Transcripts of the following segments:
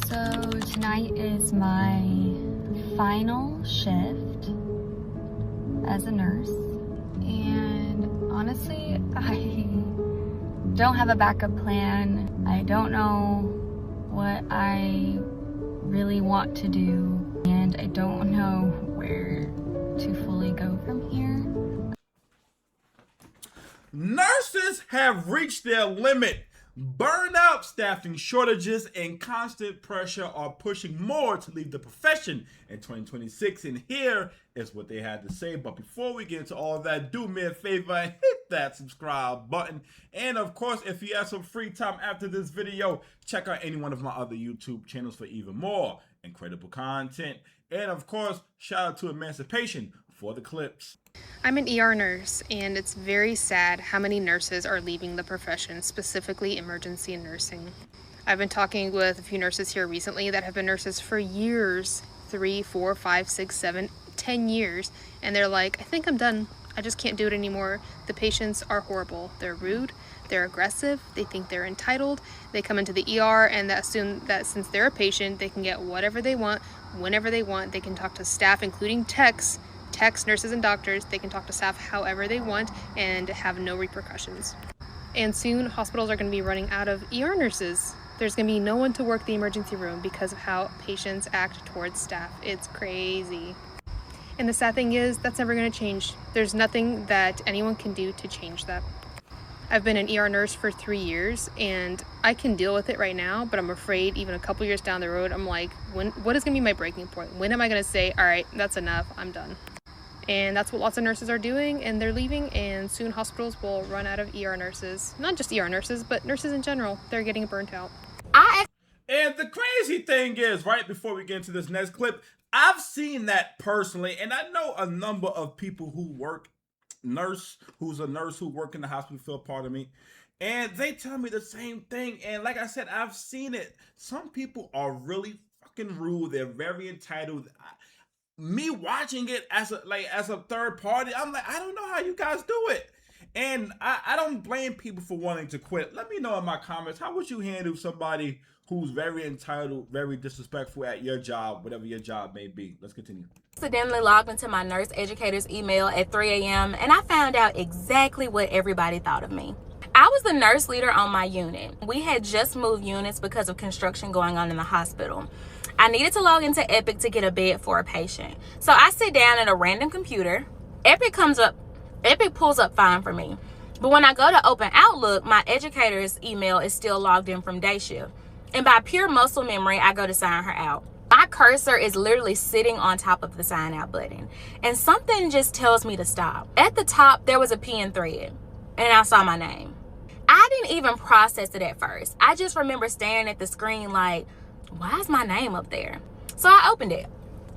So tonight is my final shift as a nurse, and honestly, I don't have a backup plan. I don't know what I really want to do, and I don't know where to fully go from here. Nurses have reached their limit. Burnout, staffing shortages, and constant pressure are pushing more to leave the profession in 2026. And here is what they had to say. But before we get into all of that, do me a favor and hit that subscribe button. And of course, if you have some free time after this video, check out any one of my other YouTube channels for even more incredible content. And of course, shout out to Emancipation for the clips. I'm an ER nurse, and it's very sad how many nurses are leaving the profession, specifically emergency nursing. I've been talking with a few nurses here recently that have been nurses for years, 3, 4, 5, 6, 7, 10 years, and they're like, I think I'm done. I just can't do it anymore. The patients are horrible. They're rude, they're aggressive, they think they're entitled. They come into the ER and assume that since they're a patient, they can get whatever they want, whenever they want. They can talk to staff, including techs, nurses, and doctors. They can talk to staff however they want and have no repercussions. And soon hospitals are going to be running out of ER nurses. There's going to be no one to work the emergency room because of how patients act towards staff. It's crazy. And the sad thing is, that's never going to change. There's nothing that anyone can do to change that. I've been an ER nurse for 3 years, and I can deal with it right now, but I'm afraid even a couple years down the road, I'm like, what is going to be my breaking point? When am I going to say, all right, that's enough, I'm done? And that's what lots of nurses are doing, and they're leaving, and soon hospitals will run out of ER nurses. Not just ER nurses, but nurses in general. They're getting burnt out. And the crazy thing is, right before we get into this next clip, I've seen that personally, and I know a number of people who work who's a nurse who work in the hospital field, pardon me, and they tell me the same thing. And like I said, I've seen it. Some people are really fucking rude. They're very entitled. Me watching it as a third party, I'm like, I don't know how you guys do it. And I don't blame people for wanting to quit. Let me know in my comments, how would you handle somebody who's very entitled, very disrespectful at your job, whatever your job may be? Let's continue. Accidentally logged into my nurse educator's email at 3 a.m. and I found out exactly what everybody thought of me. I was the nurse leader on my unit. We had just moved units because of construction going on in the hospital. I needed to log into Epic to get a bed for a patient. So I sit down at a random computer. Epic pulls up fine for me. But when I go to open Outlook, my educator's email is still logged in from day shift. And by pure muscle memory, I go to sign her out. My cursor is literally sitting on top of the sign out button. And something just tells me to stop. At the top, there was a pen thread. And I saw my name. I didn't even process it at first. I just remember staring at the screen like, why is my name up there? So I opened it.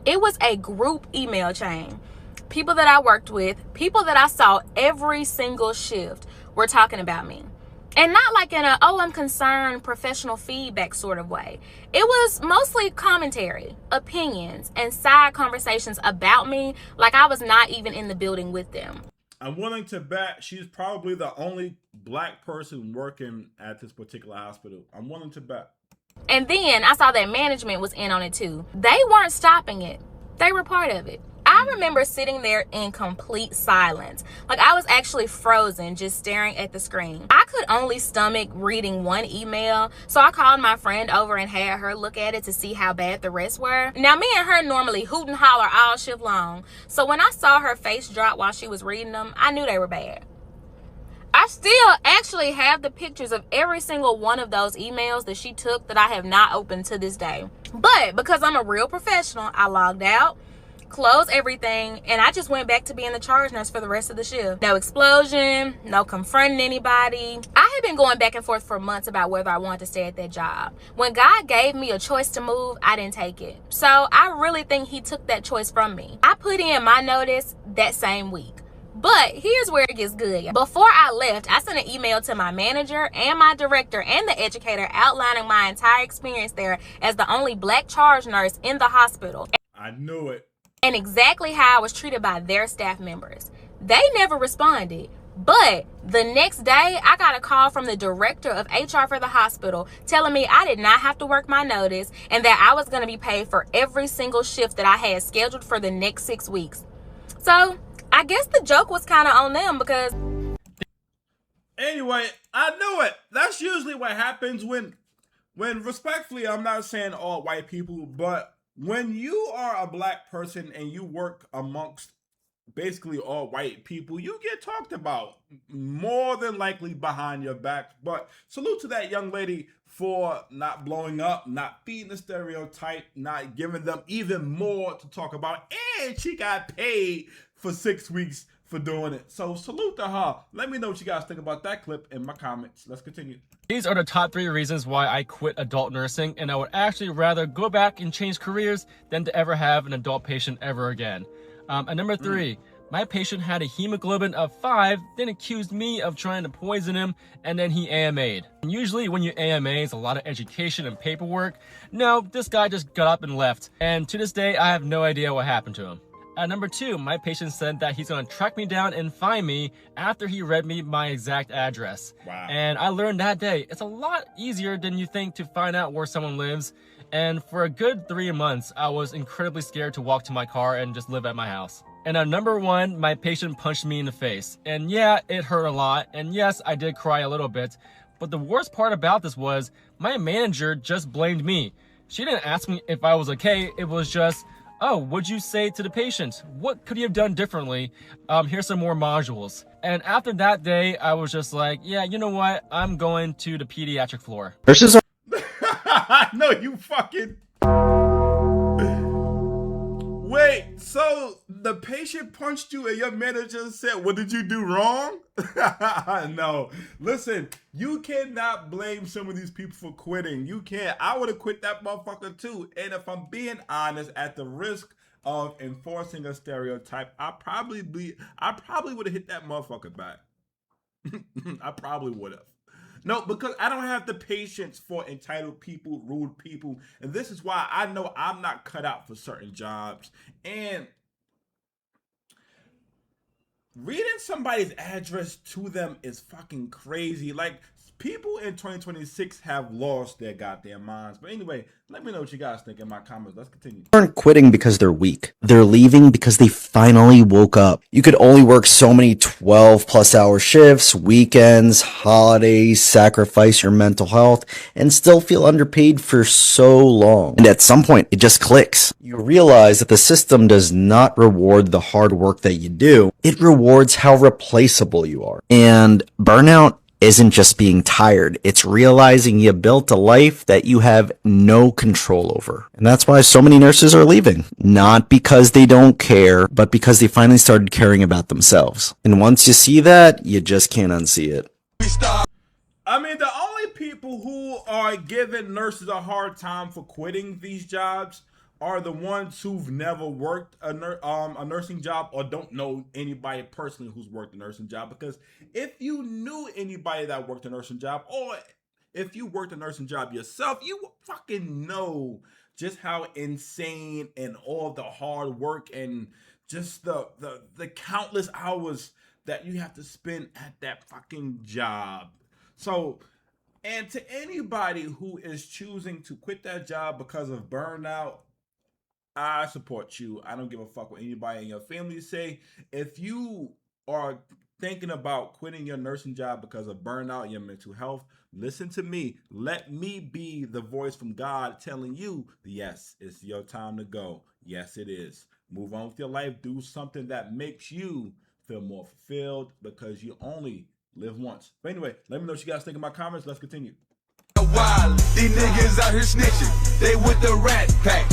It was a group email chain. People that I worked with, people that I saw every single shift were talking about me. And not like in a, oh, I'm concerned, professional feedback sort of way. It was mostly commentary, opinions, and side conversations about me like I was not even in the building with them. I'm willing to bet she's probably the only black person working at this particular hospital. I'm willing to bet. And then I saw that management was in on it too. They weren't stopping it. They were part of it. I remember sitting there in complete silence. Like I was actually frozen, just staring at the screen. I could only stomach reading one email. So I called my friend over and had her look at it to see how bad the rest were. Now me and her normally hoot and holler all shift long. So when I saw her face drop while she was reading them, I knew they were bad. I still actually have the pictures of every single one of those emails that she took that I have not opened to this day. But because I'm a real professional, I logged out, closed everything, and I just went back to being the charge nurse for the rest of the shift. No explosion, no confronting anybody. I had been going back and forth for months about whether I wanted to stay at that job. When God gave me a choice to move, I didn't take it. So I really think he took that choice from me. I put in my notice that same week. But here's where it gets good. Before I left, I sent an email to my manager and my director and the educator outlining my entire experience there as the only black charge nurse in the hospital. I knew it. And exactly how I was treated by their staff members. They never responded, But the next day, I got a call from the director of HR for the hospital telling me I did not have to work my notice and that I was going to be paid for every single shift that I had scheduled for the next 6 weeks. So I guess the joke was kind of on them because... Anyway, I knew it. That's usually what happens when respectfully, I'm not saying all white people, but when you are a black person and you work amongst basically all white people, you get talked about more than likely behind your back. But salute to that young lady for not blowing up, not feeding the stereotype, not giving them even more to talk about. And she got paid for 6 weeks for doing it. So salute to her. Let me know what you guys think about that clip in my comments. Let's continue. These are the top 3 reasons why I quit adult nursing, and I would actually rather go back and change careers than to ever have an adult patient ever again. And number 3, my patient had a hemoglobin of 5, then accused me of trying to poison him, and then he AMA'd. And usually when you AMA, it's a lot of education and paperwork. No, this guy just got up and left, and to this day, I have no idea what happened to him. At number 2, my patient said that he's going to track me down and find me after he read me my exact address. Wow. And I learned that day, it's a lot easier than you think to find out where someone lives. And for a good 3 months, I was incredibly scared to walk to my car and just live at my house. And at number 1, my patient punched me in the face. And yeah, it hurt a lot. And yes, I did cry a little bit. But the worst part about this was my manager just blamed me. She didn't ask me if I was okay. It was just, oh, what'd you say to the patient? What could you have done differently? Here's some more modules. And after that day, I was just like, yeah, you know what? I'm going to the pediatric floor. Nurses are... No, you fucking... Wait, so the patient punched you and your manager said, what did you do wrong? No, listen, you cannot blame some of these people for quitting. You can't. I would have quit that motherfucker too. And if I'm being honest, at the risk of enforcing a stereotype, I probably would have hit that motherfucker back. I probably would have. No, because I don't have the patience for entitled people, rude people. And this is why I know I'm not cut out for certain jobs. And reading somebody's address to them is fucking crazy. Like, people in 2026 have lost their goddamn minds. But anyway, let me know what you guys think in my comments. Let's continue. They aren't quitting because they're weak. They're leaving because they finally woke up. You could only work so many 12+ hour shifts, weekends, holidays, sacrifice your mental health, and still feel underpaid for so long. And at some point, it just clicks. You realize that the system does not reward the hard work that you do. It rewards how replaceable you are. And burnout isn't just being tired. It's realizing you built a life that you have no control over. And that's why so many nurses are leaving. Not because they don't care, but because they finally started caring about themselves. And once you see that, you just can't unsee it. I mean, the only people who are giving nurses a hard time for quitting these jobs are the ones who've never worked a nursing job or don't know anybody personally who's worked a nursing job. Because if you knew anybody that worked a nursing job, or if you worked a nursing job yourself, you would fucking know just how insane and all the hard work and just the countless hours that you have to spend at that fucking job. So, and to anybody who is choosing to quit that job because of burnout, I support you. I don't give a fuck what anybody in your family say. If you are thinking about quitting your nursing job because of burnout and your mental health, listen to me. Let me be the voice from God telling you, yes, it's your time to go. Yes, it is. Move on with your life. Do something that makes you feel more fulfilled because you only live once. But anyway, let me know what you guys think in my comments. Let's continue. These niggas out here snitching. They with the rat pack.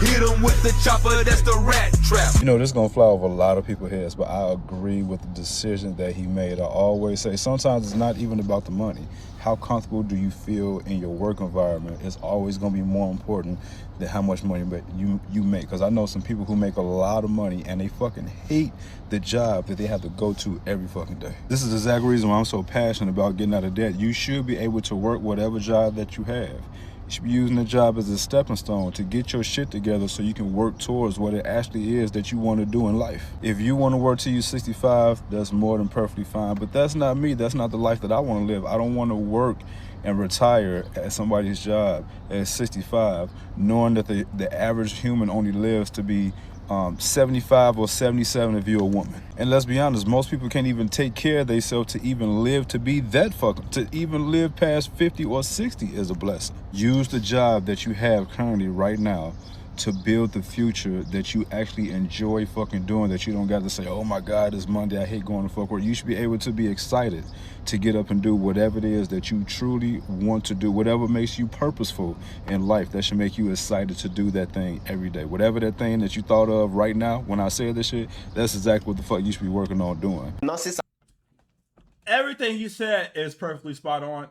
Hit them with the chopper, that's the rat trap. You know, this is going to fly over a lot of people's heads, but I agree with the decision that he made. I always say sometimes it's not even about the money. How comfortable do you feel in your work environment is always going to be more important than how much money you make. Because I know some people who make a lot of money and they fucking hate the job that they have to go to every fucking day. This is the exact reason why I'm so passionate about getting out of debt. You should be able to work whatever job that you have. You should be using the job as a stepping stone to get your shit together so you can work towards what it actually is that you want to do in life. If you want to work till you're 65, that's more than perfectly fine. But that's not me. That's not the life that I want to live. I don't want to work and retire at somebody's job at 65, knowing that the average human only lives to be 75 or 77 if you're a woman. And let's be honest, most people can't even take care of themselves to even live to be that fucking, to even live past 50 or 60 is a blessing. Use the job that you have currently right now to build the future that you actually enjoy fucking doing, that you don't got to say, oh my God, it's Monday, I hate going to fuck work. You should be able to be excited to get up and do whatever it is that you truly want to do, whatever makes you purposeful in life. That should make you excited to do that thing every day. Whatever that thing that you thought of right now when I said this shit, that's exactly what the fuck you should be working on doing. Everything you said is perfectly spot on.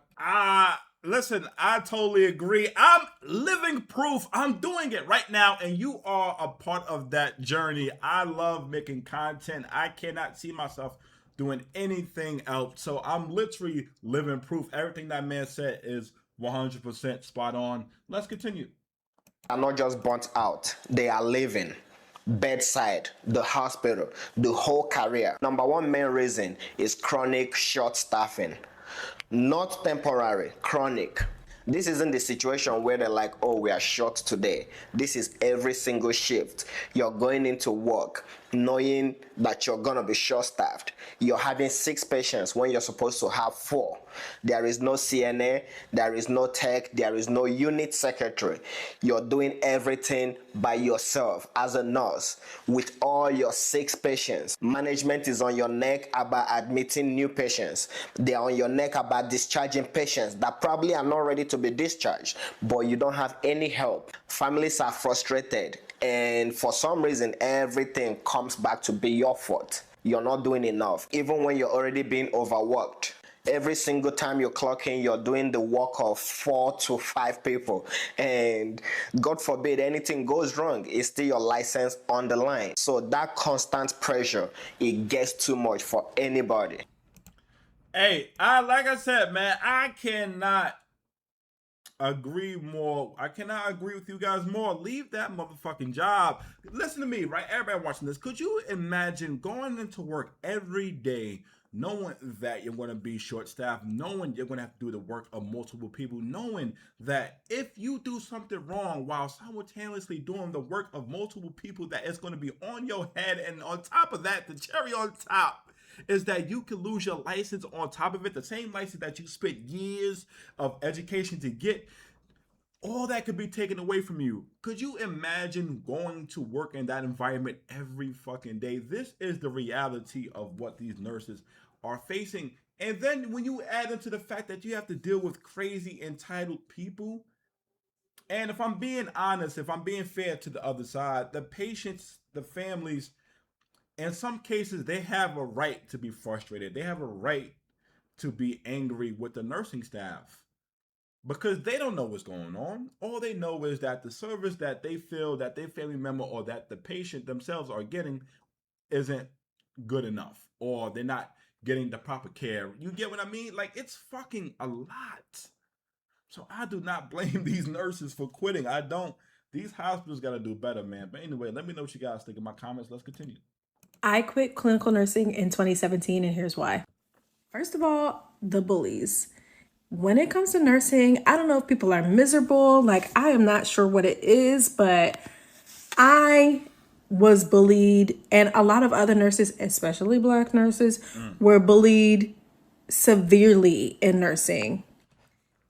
Listen, I totally agree. I'm living proof. I'm doing it right now, and you are a part of that journey. I love making content. I cannot see myself doing anything else. So I'm literally living proof. Everything that man said is 100% spot on. Let's continue. Are not just burnt out, they are living. Bedside, the hospital, the whole career. Number one main reason is chronic short staffing. Not temporary, chronic. This isn't the situation where they're like, oh, we are short today. This is every single shift. You're going into work knowing that you're going to be short-staffed. You're having 6 patients when you're supposed to have 4. There is no CNA, there is no tech, there is no unit secretary. You're doing everything by yourself as a nurse with all your 6 patients. Management is on your neck about admitting new patients. They're on your neck about discharging patients that probably are not ready to be discharged, but you don't have any help. Families are frustrated, and for some reason, everything comes back to be your fault. You're not doing enough, even when you're already being overworked. Every single time you clock in, you're doing the work of 4 to 5 people. And God forbid anything goes wrong, it's still your license on the line. So that constant pressure, it gets too much for anybody. Hey, like I said, man, I cannot agree more. I cannot agree with you guys more. Leave that motherfucking job. Listen to me, right? Everybody watching this. Could you imagine going into work every day knowing that you're going to be short-staffed, knowing you're going to have to do the work of multiple people, knowing that if you do something wrong while simultaneously doing the work of multiple people, that it's going to be on your head, and on top of that, the cherry on top is that you can lose your license on top of it, the same license that you spent years of education to get. All that could be taken away from you. Could you imagine going to work in that environment every fucking day? This is the reality of what these nurses are facing. And then when you add into the fact that you have to deal with crazy entitled people, and if I'm being honest, if I'm being fair to the other side, the patients, the families, in some cases, they have a right to be frustrated. They have a right to be angry with the nursing staff because they don't know what's going on. All they know is that the service that they feel that their family member or that the patient themselves are getting isn't good enough, or they're not getting the proper care. You get what I mean? Like, it's fucking a lot. So I do not blame these nurses for quitting. I don't. These hospitals got to do better, man. But anyway, let me know what you guys think in my comments. Let's continue. I quit clinical nursing in 2017, and here's why. First of all, the bullies. When it comes to nursing, I don't know if people are miserable. Like, I am not sure what it is, but I was bullied, and a lot of other nurses, especially Black nurses, were bullied severely in nursing.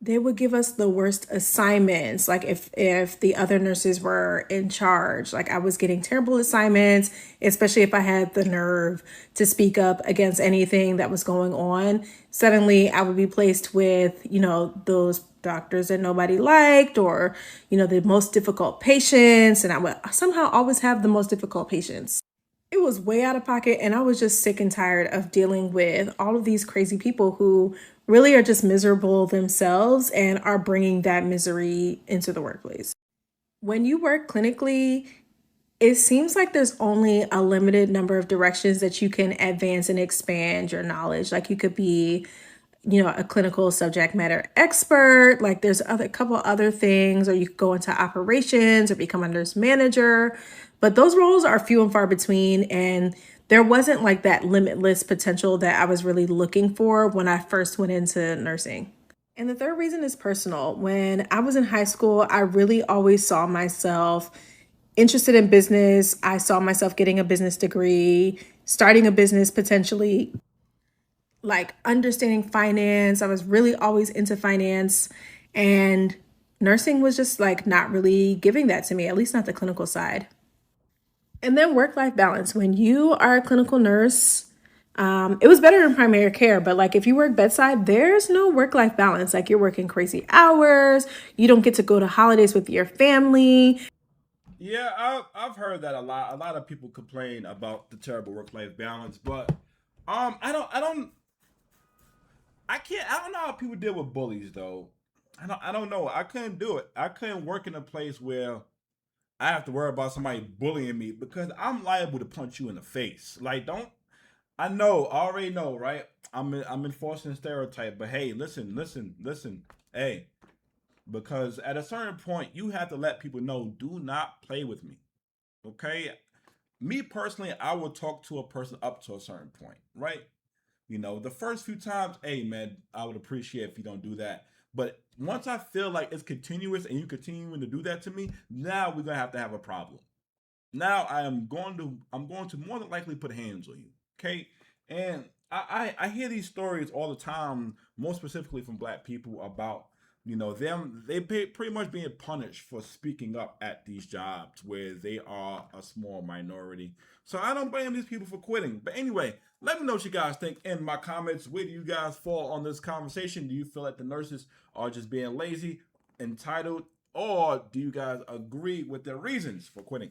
They would give us the worst assignments. Like if the other nurses were in charge, like I was getting terrible assignments, especially if I had the nerve to speak up against anything that was going on. Suddenly I would be placed with, those doctors that nobody liked, or, the most difficult patients. And I would somehow always have the most difficult patients. It was way out of pocket, and I was just sick and tired of dealing with all of these crazy people who really are just miserable themselves and are bringing that misery into the workplace. When you work clinically, it seems like there's only a limited number of directions that you can advance and expand your knowledge. Like, you could be a clinical subject matter expert. Like there's a couple other things, or you could go into operations or become a nurse manager. But those roles are few and far between. And there wasn't like that limitless potential that I was really looking for when I first went into nursing. And the third reason is personal. When I was in high school, I really always saw myself interested in business. I saw myself getting a business degree, starting a business potentially, like understanding finance. I was really always into finance, and nursing was just like not really giving that to me, at least not the clinical side. And then work-life balance. When you are a clinical nurse, it was better in primary care, but like if you work bedside, there's no work-life balance. Like you're working crazy hours. You don't get to go to holidays with your family. Yeah, I've heard that a lot. A lot of people complain about the terrible work-life balance, but I don't know how people deal with bullies though. I don't know. I couldn't do it. I couldn't work in a place where I have to worry about somebody bullying me because I'm liable to punch you in the face. Like, don't I know? I already know, right? I'm enforcing a stereotype, but hey, listen. Hey, because at a certain point, you have to let people know, do not play with me. Okay? Me personally, I will talk to a person up to a certain point, right? The first few times, hey man, I would appreciate if you don't do that. But once I feel like it's continuous and you continuing to do that to me, now we're gonna have a problem. Now I'm going to more than likely put hands on you. Okay. And I hear these stories all the time, more specifically from black people about them pretty much being punished for speaking up at these jobs where they are a small minority. So I don't blame these people for quitting. But anyway, let me know what you guys think in my comments. Where do you guys fall on this conversation? Do you feel like the nurses are just being lazy, entitled, or do you guys agree with their reasons for quitting?